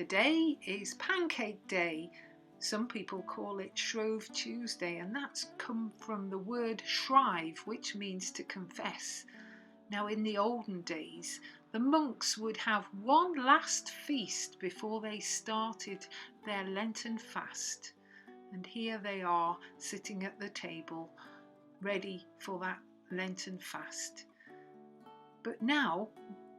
Today is Pancake Day. Some people call it Shrove Tuesday, and that's come from the word shrive, which means to confess. Now, in the olden days, the monks would have one last feast before they started their Lenten fast. And here they are sitting at the table, ready for that Lenten fast. But now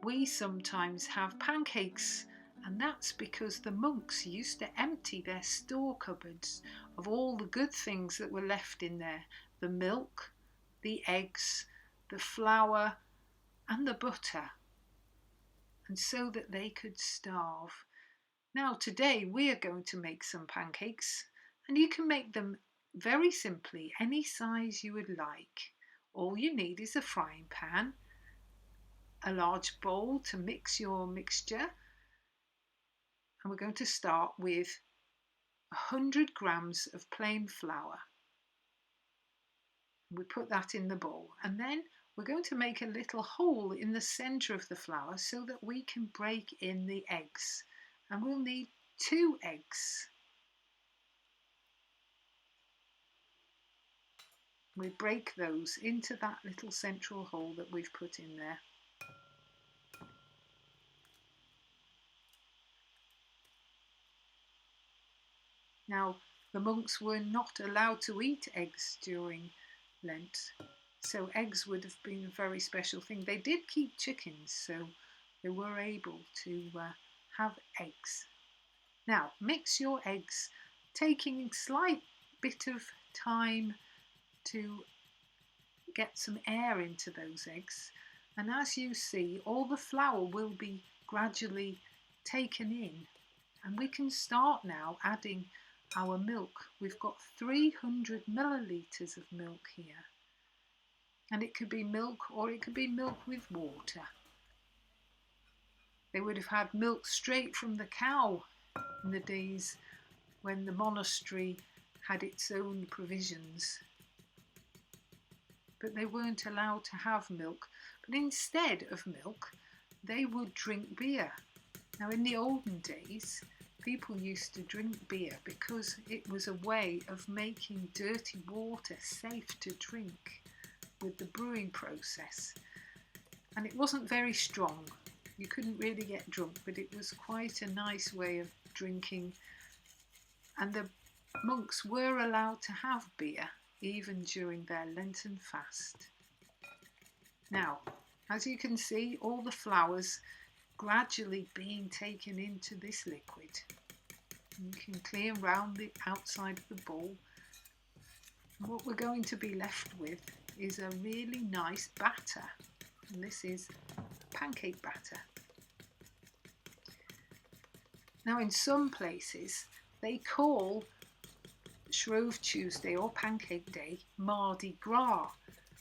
we sometimes have pancakes, and that's because the monks used to empty their store cupboards of all the good things that were left in there: the milk, the eggs, the flour and the butter, and so that they could starve. Now today we are going to make some pancakes, and you can make them very simply, any size you would like. All you need is a frying pan, a large bowl to mix your mixture, and we're going to start with 100 grams of plain flour. We put that in the bowl, and then we're going to make a little hole in the centre of the flour so that we can break in the eggs, and we'll need 2 eggs. We break those into that little central hole that we've put in there. Now, the monks were not allowed to eat eggs during Lent, so eggs would have been a very special thing. They did keep chickens, so they were able to have eggs. Now, mix your eggs, taking a slight bit of time to get some air into those eggs. And as you see, all the flour will be gradually taken in, and we can start now adding our milk. We've got 300 millilitres of milk here, and it could be milk or it could be milk with water. They would have had milk straight from the cow in the days when the monastery had its own provisions, but they weren't allowed to have milk. But instead of milk, they would drink beer. Now, in the olden days, people used to drink beer because it was a way of making dirty water safe to drink with the brewing process. And it wasn't very strong. You couldn't really get drunk, but it was quite a nice way of drinking. And the monks were allowed to have beer even during their Lenten fast. Now, as you can see, all the flour's gradually being taken into this liquid. You can clean around the outside of the bowl. And what we're going to be left with is a really nice batter. And this is pancake batter. Now, in some places, they call Shrove Tuesday or Pancake Day Mardi Gras,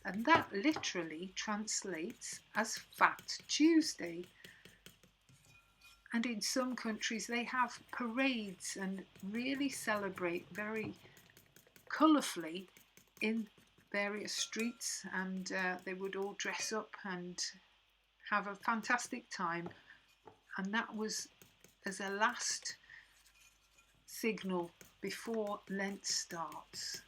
and that literally translates as Fat Tuesday. And in some countries they have parades and really celebrate very colourfully in various streets, and they would all dress up and have a fantastic time. And that was as a last signal before Lent starts.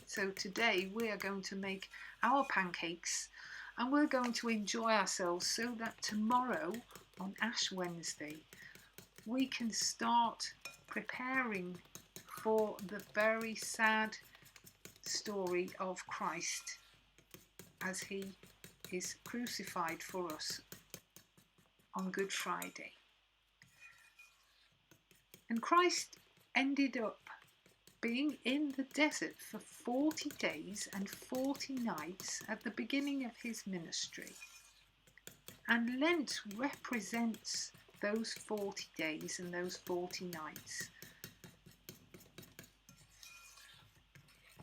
So today we are going to make our pancakes, and we're going to enjoy ourselves so that tomorrow on Ash Wednesday we can start preparing for the very sad story of Christ as he is crucified for us on Good Friday. And Christ ended up being in the desert for 40 days and 40 nights at the beginning of his ministry. And Lent represents those 40 days and those 40 nights.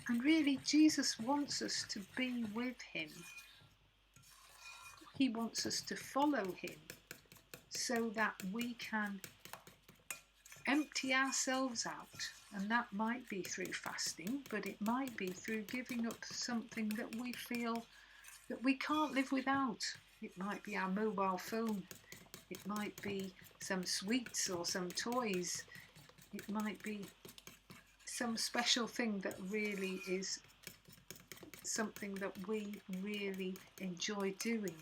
And really, Jesus wants us to be with him. He wants us to follow him so that we can empty ourselves out, and that might be through fasting, but it might be through giving up something that we feel that we can't live without. It might be our mobile phone, It might be some sweets or some toys. It might be some special thing that really is something that we really enjoy doing.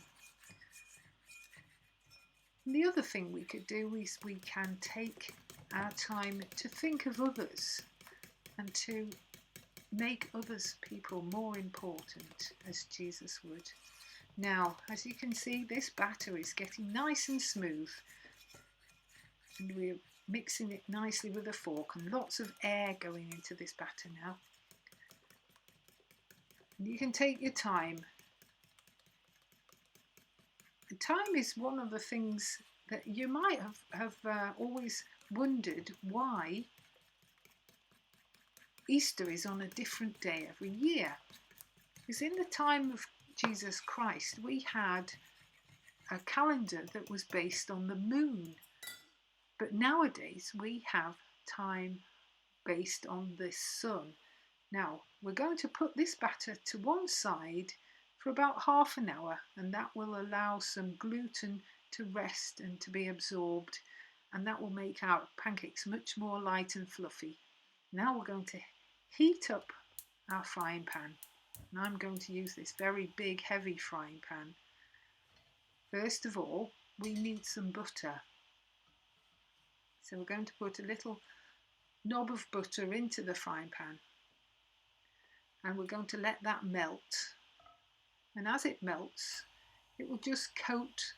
And the other thing we could do is we can take our time to think of others and to make others people more important as Jesus would. Now, as you can see, this batter is getting nice and smooth, and we're mixing it nicely with a fork, and lots of air going into this batter now. And you can take your time. And time is one of the things that you might have always wondered why Easter is on a different day every year. Because in the time of Jesus Christ, we had a calendar that was based on the moon. But nowadays we have time based on the sun. Now we're going to put this batter to one side for about half an hour, and that will allow some gluten to rest and to be absorbed, and that will make our pancakes much more light and fluffy. Now we're going to heat up our frying pan, and I'm going to use this very big heavy frying pan. First of all, we need some butter. So we're going to put a little knob of butter into the frying pan, and we're going to let that melt. And as it melts, it will just coat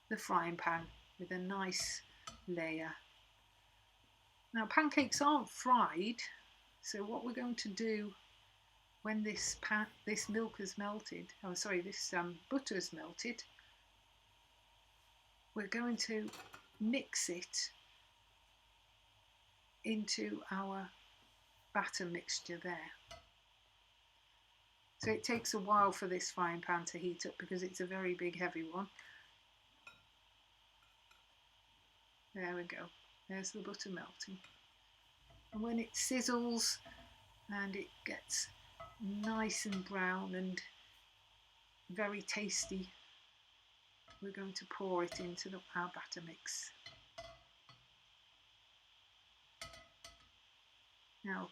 the frying pan with a nice layer. Now pancakes aren't fried, so what we're going to do when this milk has melted, this butter has melted, we're going to mix it into our batter mixture there. So it takes a while for this frying pan to heat up because it's a very big heavy one. There we go, there's the butter melting. And when it sizzles and it gets nice and brown and very tasty, we're going to pour it into our batter mix. Now,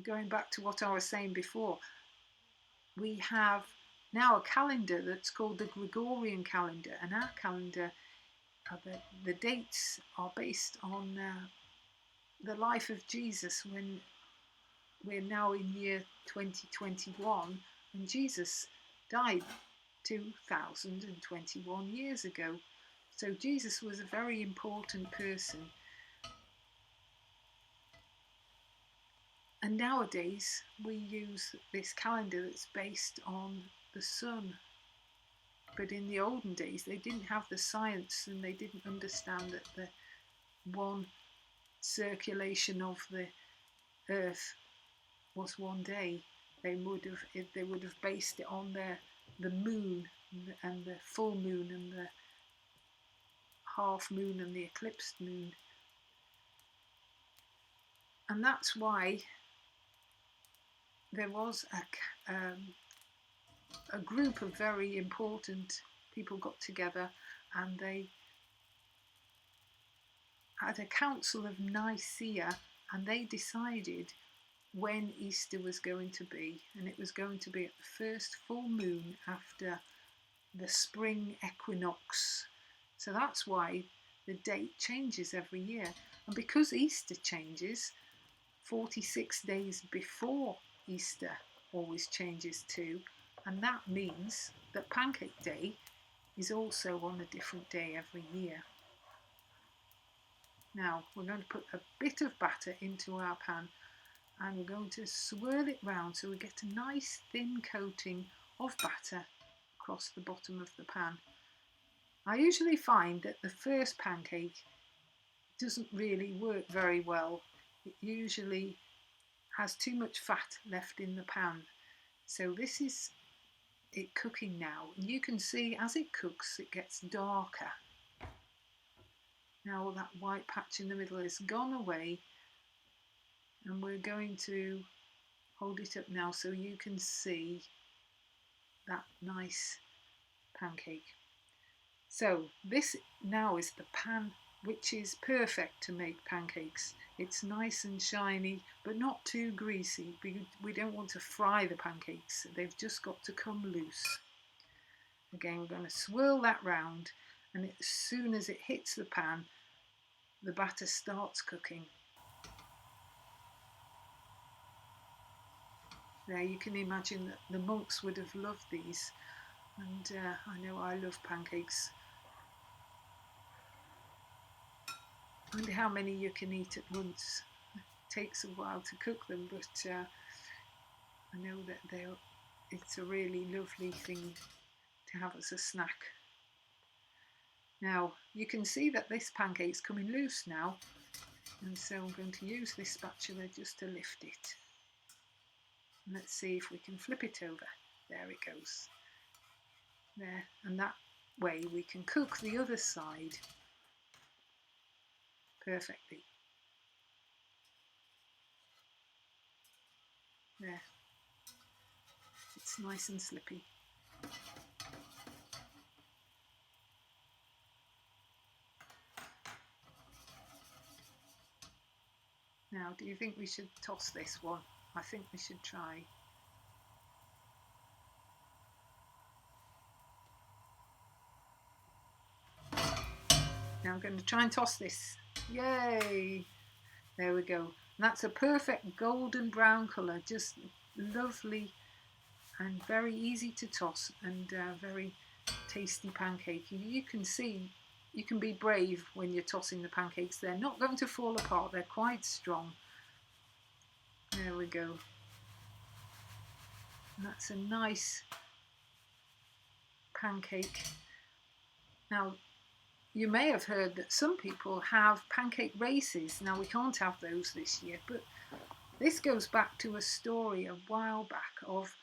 going back to what I was saying before, we have now a calendar that's called the Gregorian calendar, and our calendar, the dates are based on the life of Jesus when we're now in year 2021, and Jesus died 2021 years ago. So Jesus was a very important person. And nowadays we use this calendar that's based on the sun. But in the olden days they didn't have the science, and they didn't understand that the one circulation of the earth was one day. They would have based it on the moon and the full moon and the half moon and the eclipsed moon. And that's why there was a group of very important people got together, and they had a council of Nicaea, and they decided when Easter was going to be, and it was going to be at the first full moon after the spring equinox. So that's why the date changes every year. And because Easter changes, 46 days before Easter always changes too, and that means that Pancake Day is also on a different day every year. Now we're going to put a bit of batter into our pan, and we're going to swirl it round so we get a nice thin coating of batter across the bottom of the pan. I usually find that the first pancake doesn't really work very well. It usually has too much fat left in the pan. So this is it cooking now, and you can see as it cooks it gets darker. Now all that white patch in the middle has gone away, and we're going to hold it up now so you can see that nice pancake. So this now is the pan, which is perfect to make pancakes. It's nice and shiny, but not too greasy. We don't want to fry the pancakes. They've just got to come loose. Again, we're going to swirl that round, and as soon as it hits the pan, the batter starts cooking. There, you can imagine that the monks would have loved these, and I know I love pancakes. I wonder how many you can eat at once. It takes a while to cook them, but I know that it's a really lovely thing to have as a snack. Now, you can see that this pancake's coming loose now, and so I'm going to use this spatula just to lift it. And let's see if we can flip it over. There it goes. There, and that way we can cook the other side perfectly. There, it's nice and slippy. Now, do you think we should toss this one? I think we should try. Now I'm going to try and toss this. Yay! There we go. And that's a perfect golden brown colour, just lovely and very easy to toss, and very tasty pancake. You can see, you can be brave when you're tossing the pancakes. They're not going to fall apart, they're quite strong. There we go. And that's a nice pancake. Now, you may have heard that some people have pancake races. Now, we can't have those this year, but this goes back to a story a while back of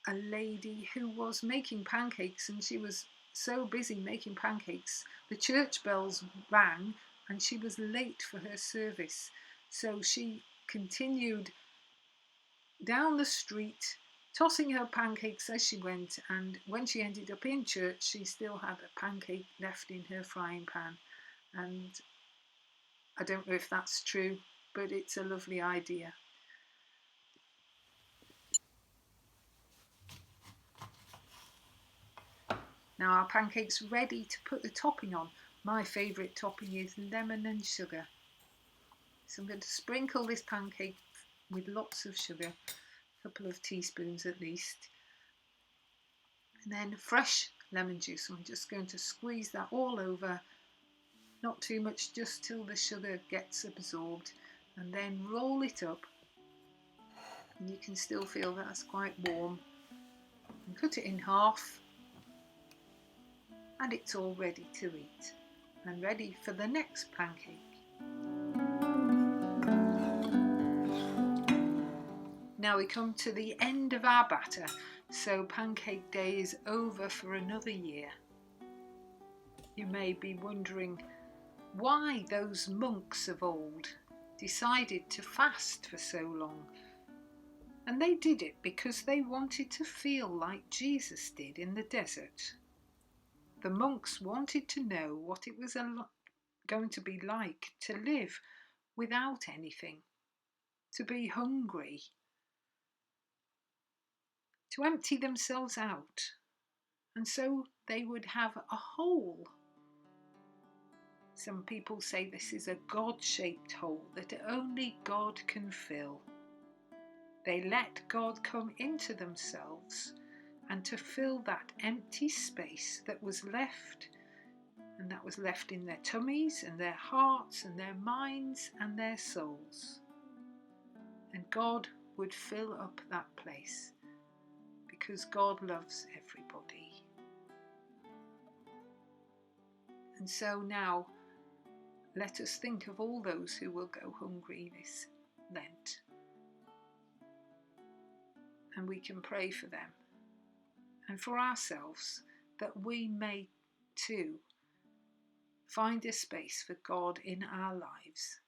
a lady who was making pancakes, and she was so busy making pancakes, the church bells rang and she was late for her service. So she continued down the street tossing her pancakes as she went, and when she ended up in church, she still had a pancake left in her frying pan. And I don't know if that's true, but it's a lovely idea. Now our pancake's ready to put the topping on. My favourite topping is lemon and sugar. So I'm going to sprinkle this pancake with lots of sugar, a couple of teaspoons at least. And then fresh lemon juice. So I'm just going to squeeze that all over. Not too much, just till the sugar gets absorbed. And then roll it up. And you can still feel that's quite warm. And cut it in half. And it's all ready to eat. And ready for the next pancake. Now we come to the end of our batter, so Pancake Day is over for another year. You may be wondering why those monks of old decided to fast for so long. And they did it because they wanted to feel like Jesus did in the desert. The monks wanted to know what it was going to be like to live without anything, to be hungry, to empty themselves out, and so they would have a hole. Some people say this is a God-shaped hole that only God can fill. They let God come into themselves and to fill that empty space that was left, and that was left in their tummies and their hearts and their minds and their souls. And God would fill up that place, because God loves everybody. And so now, let us think of all those who will go hungry this Lent. And we can pray for them and for ourselves, that we may too find a space for God in our lives.